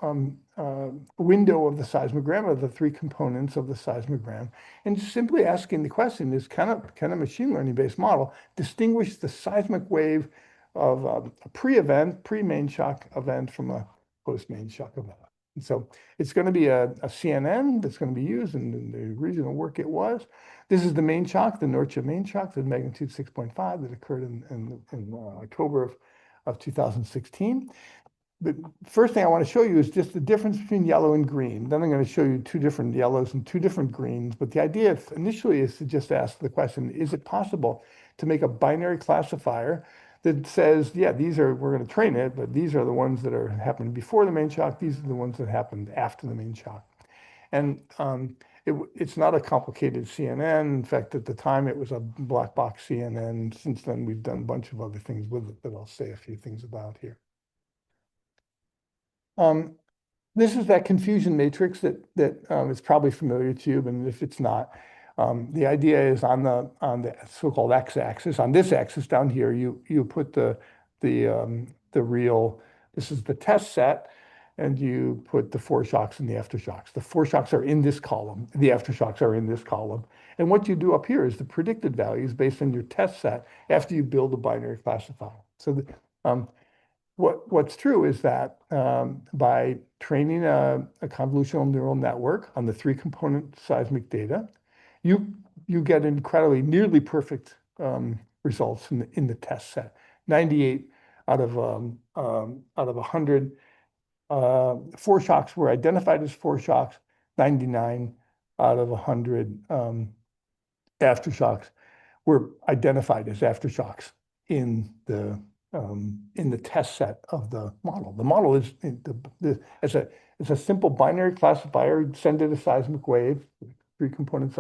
window of the seismogram, of the three components of the seismogram, and simply asking the question is, can a machine learning-based model distinguish the seismic wave of a pre-event, pre-main shock event from a post-main shock event? And so it's going to be a CNN that's going to be used in the original work it was. This is the main shock, the Norcia main shock, the magnitude 6.5 that occurred in October of 2016. The first thing I want to show you is just the difference between yellow and green. Then I'm going to show you two different yellows and two different greens. But the idea initially is to just ask the question, is it possible to make a binary classifier that says, yeah, we're going to train it, but these are the ones that are happening before the main shock. These are the ones that happened after the main shock. And it's not a complicated CNN. In fact, at the time, it was a black box CNN. Since then, we've done a bunch of other things with it that I'll say a few things about here. This is that confusion matrix that is probably familiar to you, but if it's not, the idea is on the so-called x-axis. On this axis down here, you put the real. This is the test set, and you put the foreshocks and the aftershocks. The foreshocks are in this column. The aftershocks are in this column. And what you do up here is the predicted values based on your test set after you build a binary classifier. So what's true is that by training a convolutional neural network on the three-component seismic data, you get incredibly nearly perfect results in the test set. 98 out of 100 foreshocks were identified as foreshocks. 99 out of 100 aftershocks were identified as aftershocks in the test set of the model. The model is as a simple binary classifier. Send it a seismic wave, three-component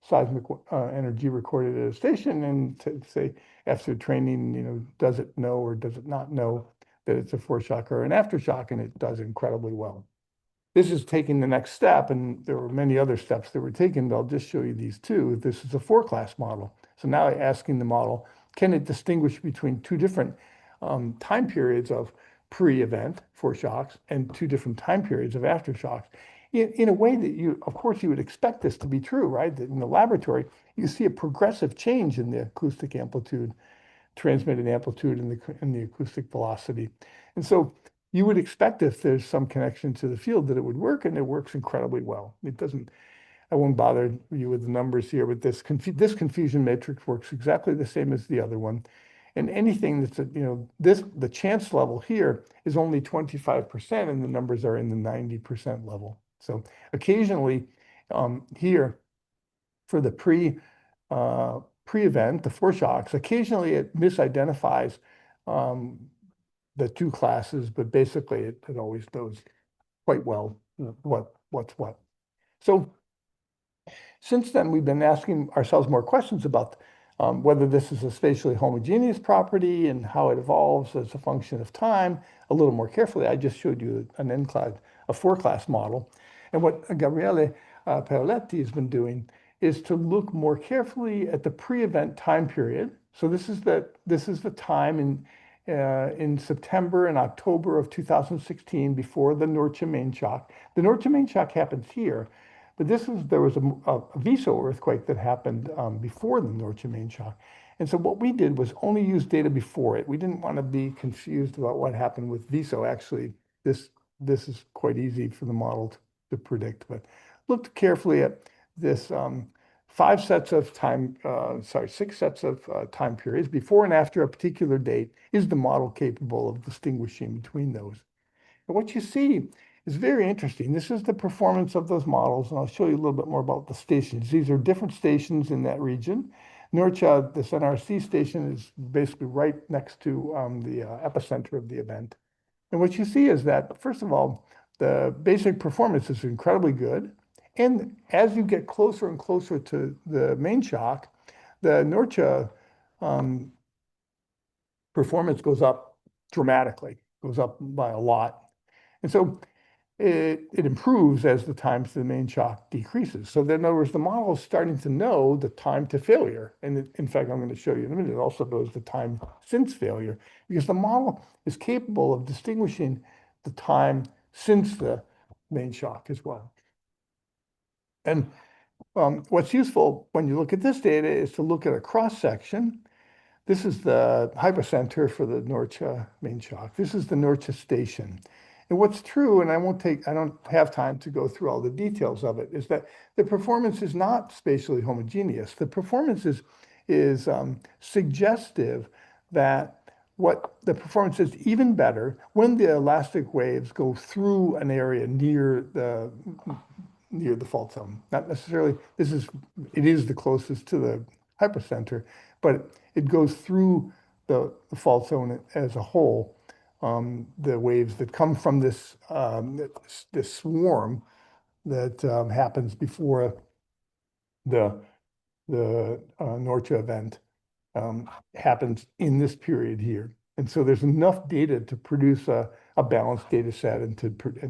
seismic energy recorded at a station, and say after training, does it know or does it not know that it's a foreshock or an aftershock, and it does incredibly well. This is taking the next step, and there were many other steps that were taken, but I'll just show you these two. This is a four-class model. So now I'm asking the model, can it distinguish between two different time periods of pre-event foreshocks and two different time periods of aftershocks in a way that of course, you would expect this to be true, right? That in the laboratory, you see a progressive change in the acoustic amplitude, transmitted amplitude, and the acoustic velocity. And so you would expect if there's some connection to the field that it would work, and it works incredibly well. It doesn't. I won't bother you with the numbers here, but this confusion matrix works exactly the same as the other one. And anything that's, the chance level here is only 25%, and the numbers are in the 90% level. So occasionally here for the pre-event, the foreshocks, occasionally it misidentifies the two classes, but basically it always knows quite well what's what. So since then, we've been asking ourselves more questions about whether this is a spatially homogeneous property and how it evolves as a function of time a little more carefully. I just showed you a four-class model. And what Gabriele Paoletti has been doing is to look more carefully at the pre-event time period. So this is the time in September and October of 2016 before the Norcia main shock. The Norcia main shock happens here. But there was a Viso earthquake that happened before the Norcia main shock. And so what we did was only use data before it. We didn't want to be confused about what happened with Viso. Actually, this is quite easy for the model to predict, but looked carefully at this 6 sets of time periods before and after a particular date. Is the model capable of distinguishing between those? And what you see is very interesting. This is the performance of those models, and I'll show you a little bit more about the stations. These are different stations in that region. Norcia, this NRC station, is basically right next to the epicenter of the event. And what you see is that, first of all, the basic performance is incredibly good. And as you get closer and closer to the main shock, the Norcia performance goes up dramatically. goes up by a lot. And so it improves as the time to the main shock decreases. So then, in other words, the model is starting to know the time to failure. And in fact, I'm going to show you in a minute, it also knows the time since failure, because the model is capable of distinguishing the time since the main shock as well. And what's useful when you look at this data is to look at a cross section. This is the hypocenter for the Norcia main shock. This is the Norcia station. And what's true, and I don't have time to go through all the details of it, is that the performance is not spatially homogeneous. The performance is suggestive that what the performance is even better when the elastic waves go through an area near the fault zone. Not necessarily, it is the closest to the hypocenter, but it goes through the fault zone as a whole. The waves that come from this swarm that happens before the Norcia event happens in this period here. And so there's enough data to produce a balanced data set and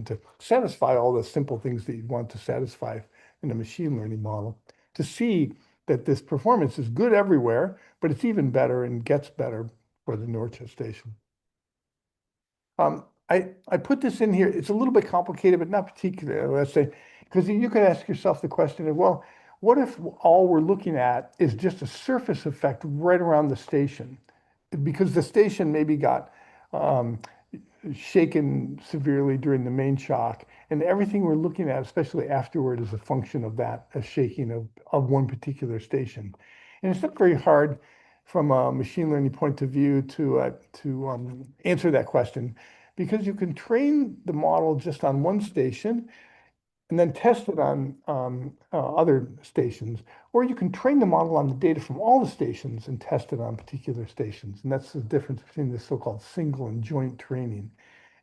to satisfy all the simple things that you want to satisfy in a machine learning model, to see that this performance is good everywhere, but it's even better and gets better for the Norcia station. I put this in here. It's a little bit complicated, but not particularly, let's say, because you could ask yourself the question of, well, what if all we're looking at is just a surface effect right around the station? Because the station maybe got shaken severely during the main shock, and everything we're looking at, especially afterward, is a function of that, a shaking of one particular station. And it's not very hard from a machine learning point of view to answer that question, because you can train the model just on one station and then test it on other stations, or you can train the model on the data from all the stations and test it on particular stations. And that's the difference between this so-called single and joint training.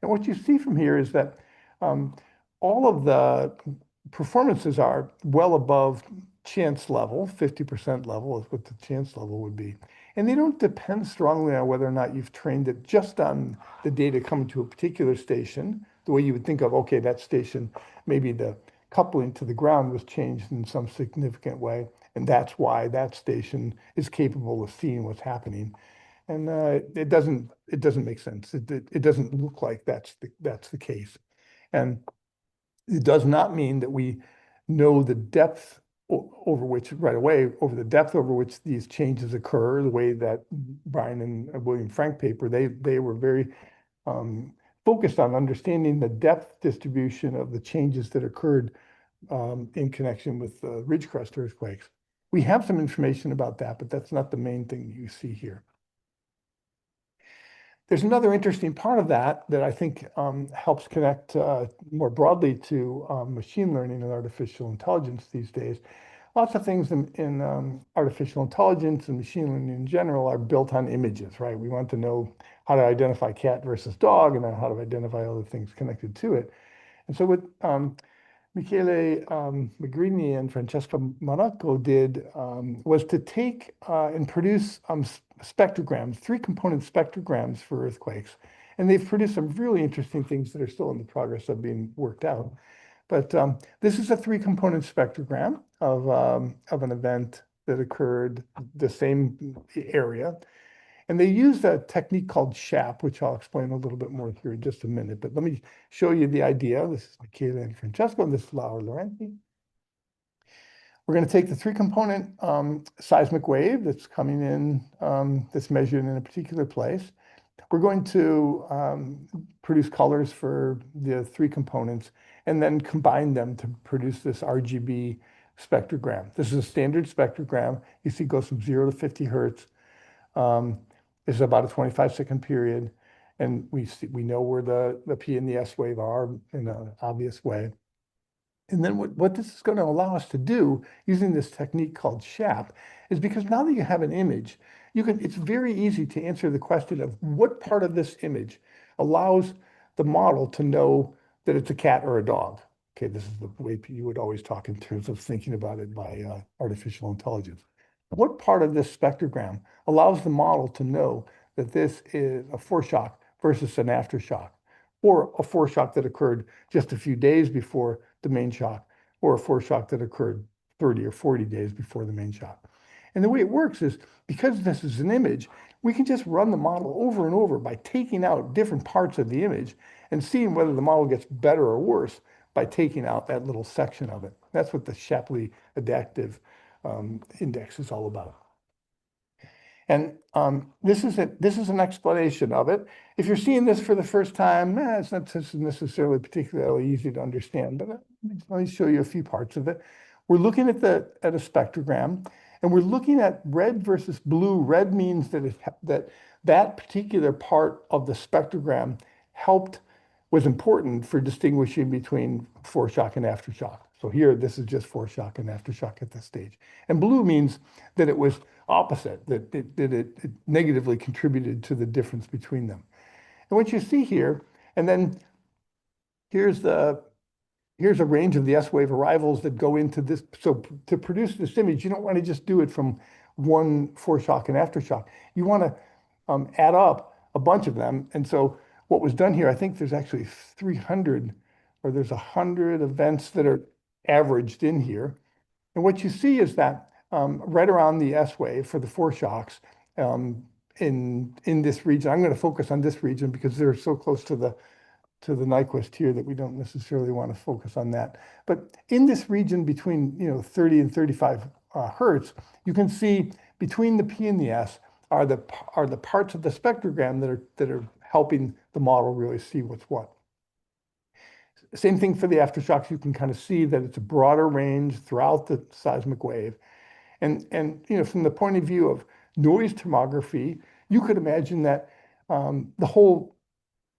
And what you see from here is that all of the performances are well above chance level. 50% level is what the chance level would be. And they don't depend strongly on whether or not you've trained it just on the data coming to a particular station, the way you would think of, okay, that station, maybe the coupling to the ground was changed in some significant way, and that's why that station is capable of seeing what's happening. And it doesn't make sense. It doesn't look like that's the case. And it does not mean that we know the depth over which right away, over the depth over which these changes occur, the way that Brian and William Frank paper, they were very focused on understanding the depth distribution of the changes that occurred in connection with ridge crust earthquakes. We have some information about that, but that's not the main thing you see here. There's another interesting part of that I think helps connect more broadly to machine learning and artificial intelligence these days. Lots of things in artificial intelligence and machine learning in general are built on images, right? We want to know how to identify cat versus dog, and then how to identify other things connected to it. And so what Michele Magrini and Francesca Monaco did was to take and produce spectrograms, three-component spectrograms for earthquakes. And they've produced some really interesting things that are still in the progress of being worked out. But this is a three-component spectrogram of an event that occurred the same area. And they used a technique called SHAP, which I'll explain a little bit more here in just a minute. But let me show you the idea. This is Michele and Francesco, and this is Laura Laurenti. We're going to take the three-component seismic wave that's coming in, that's measured in a particular place. We're going to produce colors for the three components and then combine them to produce this RGB spectrogram. This is a standard spectrogram. You see it goes from 0 to 50 hertz. It's about a 25-second period, and we know where the P and the S wave are in an obvious way. And then what this is going to allow us to do using this technique called SHAP is, because now that you have an image, it's very easy to answer the question of what part of this image allows the model to know that it's a cat or a dog. Okay, this is the way you would always talk in terms of thinking about it by artificial intelligence. What part of this spectrogram allows the model to know that this is a foreshock versus an aftershock, or a foreshock that occurred just a few days before the main shock, or a foreshock that occurred 30 or 40 days before the main shock. And the way it works is, because this is an image, we can just run the model over and over by taking out different parts of the image and seeing whether the model gets better or worse by taking out that little section of it. That's what the Shapley Adaptive Index is all about. And this is an explanation of it. If you're seeing this for the first time, it's not necessarily particularly easy to understand, but let me show you a few parts of it. We're looking at a spectrogram, and we're looking at red versus blue. Red means that particular part of the spectrogram was important for distinguishing between foreshock and aftershock. So here, this is just foreshock and aftershock at this stage. And blue means that it was opposite, that it negatively contributed to the difference between them. And what you see here, and then here's a range of the S-wave arrivals that go into this. So to produce this image, you don't want to just do it from one foreshock and aftershock. You want to add up a bunch of them. And so what was done here, I think there's actually 300, or there's 100 events that are averaged in here. And what you see is that right around the S wave for the foreshocks in this region, I'm going to focus on this region because they're so close to the Nyquist here that we don't necessarily want to focus on that. But in this region between 30 and 35 hertz, you can see between the P and the S are the parts of the spectrogram that are helping the model really see what's what. Same thing for the aftershocks. You can kind of see that it's a broader range throughout the seismic wave. And from the point of view of noise tomography, you could imagine that the whole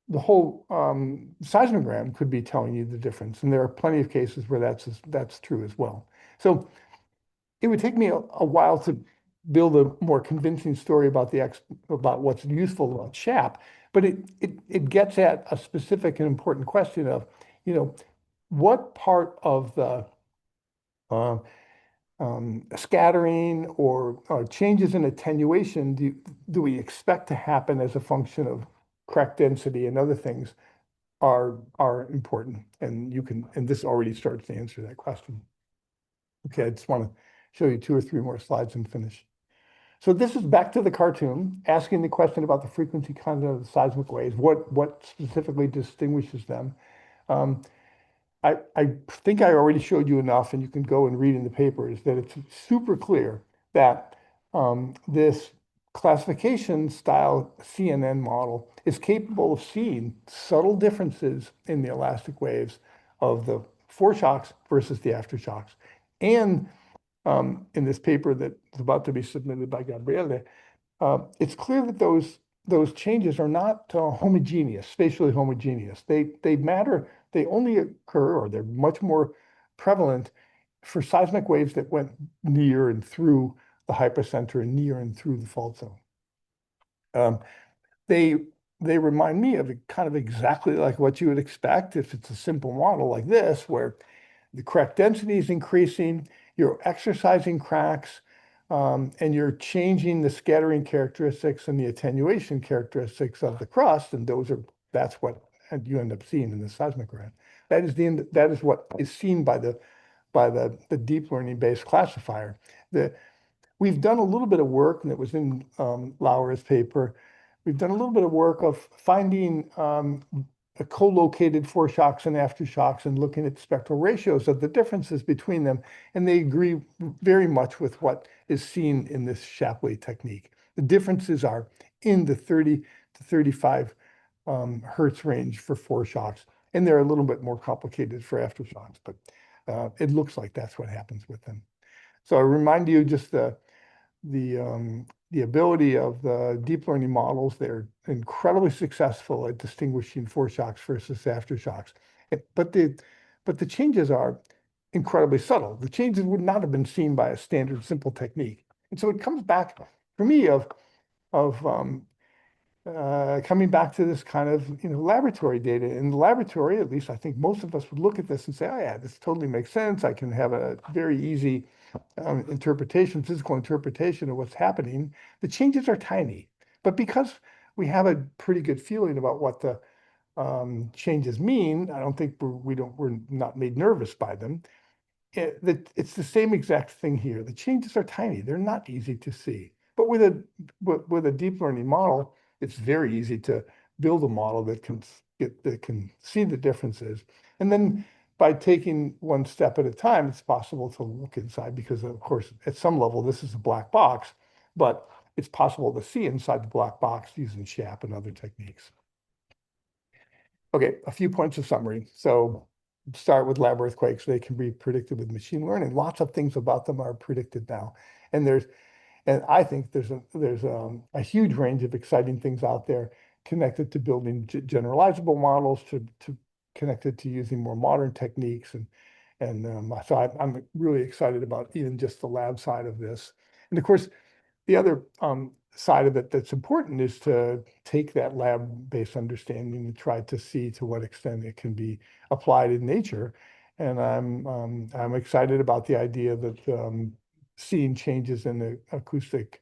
seismogram could be telling you the difference. And there are plenty of cases where that's true as well. So it would take me a while to build a more convincing story about what's useful about SHAP, but it gets at a specific and important question of, what part of the scattering or changes in attenuation do we expect to happen as a function of crack density and other things are important? And this already starts to answer that question. Okay, I just want to show you 2 or 3 more slides and finish. So this is back to the cartoon, asking the question about the frequency content of the seismic waves, what specifically distinguishes them. I think I already showed you enough, and you can go and read in the papers, that it's super clear that this classification style CNN model is capable of seeing subtle differences in the elastic waves of the foreshocks versus the aftershocks. And in this paper that is about to be submitted by Gabriele, it's clear that those changes are not homogeneous, spatially homogeneous. They matter. They only occur, or they're much more prevalent for seismic waves that went near and through the hypercenter and near and through the fault zone. They remind me of kind of exactly like what you would expect if it's a simple model like this, where the crack density is increasing, you're exercising cracks, and you're changing the scattering characteristics and the attenuation characteristics of the crust, and that's what you end up seeing in the seismogram. That is what is seen by the deep learning based classifier. We've done a little bit of work, and it was in Lauer's paper. We've done a little bit of work of finding co-located foreshocks and aftershocks and looking at spectral ratios of the differences between them. And they agree very much with what is seen in this Shapley technique. The differences are in the 30 to 35 hertz range for foreshocks, and they're a little bit more complicated for aftershocks, but it looks like that's what happens with them. So I remind you just the ability of the deep learning models. They're incredibly successful at distinguishing foreshocks versus aftershocks. But the changes are incredibly subtle. The changes would not have been seen by a standard simple technique. And so it comes back for me of coming back to this kind of laboratory data. In the laboratory, at least I think most of us would look at this and say, oh yeah, this totally makes sense. I can have a very easy physical interpretation of what's happening. The changes are tiny, but because we have a pretty good feeling about what the changes mean. I don't think we're not made nervous by them. It's the same exact thing here. The changes are tiny. They're not easy to see. But with a deep learning model, it's very easy to build a model that can see the differences. And then by taking one step at a time, it's possible to look inside because, of course, at some level, this is a black box, but it's possible to see inside the black box using SHAP and other techniques. Okay, a few points of summary. So start with lab earthquakes. They can be predicted with machine learning. Lots of things about them are predicted now. And I think there's a huge range of exciting things out there connected to building generalizable models, to connected to using more modern techniques. So I'm really excited about even just the lab side of this. And of course, the other side of it that's important is to take that lab-based understanding and try to see to what extent it can be applied in nature. And I'm excited about the idea that seeing changes in the acoustic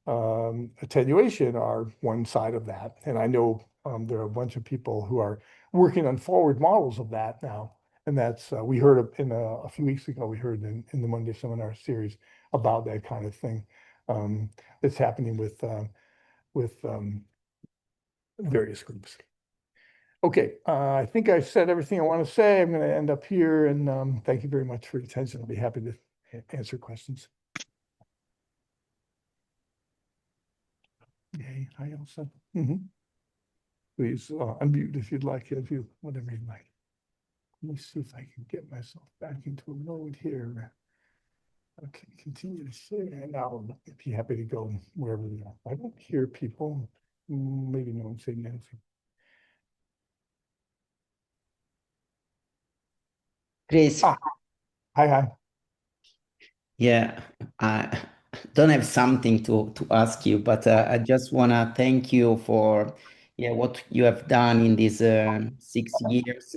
attenuation are one side of that. And I know there are a bunch of people who are working on forward models of that now. And that's we heard a few weeks ago, we heard in the Monday seminar series about that kind of thing that's happening with various groups. Okay, I think I said everything I want to say. I'm going to end up here, and thank you very much for your attention. I'll be happy to answer questions. Yay, hi, Elsa. Please unmute if you'd like, whatever you'd like. Let me see if I can get myself back into a mode here. Okay, continue to share, and I'll be happy to go wherever we are. I don't hear people. Maybe no one's saying anything. Chris, Hi. yeah, I don't have something to ask you, but I just want to thank you for what you have done in these 6 years.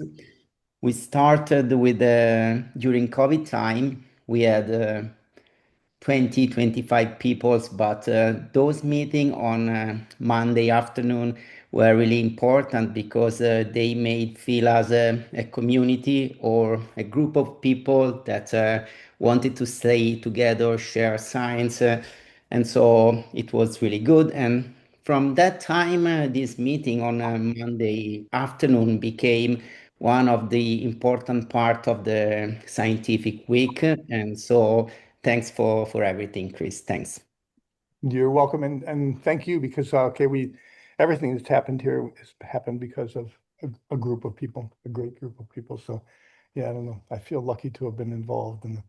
We started with during COVID time. We had 20, 25 peoples, but those meeting on Monday afternoon were really important because they made feel as a community or a group of people that wanted to stay together, share science, and so it was really good. And from that time, this meeting on Monday afternoon became one of the important part of the scientific week, and so thanks for everything, Chris. Thanks. You're welcome, and thank you because everything that's happened here has happened because of a group of people, a great group of people. So yeah, I don't know. I feel lucky to have been involved in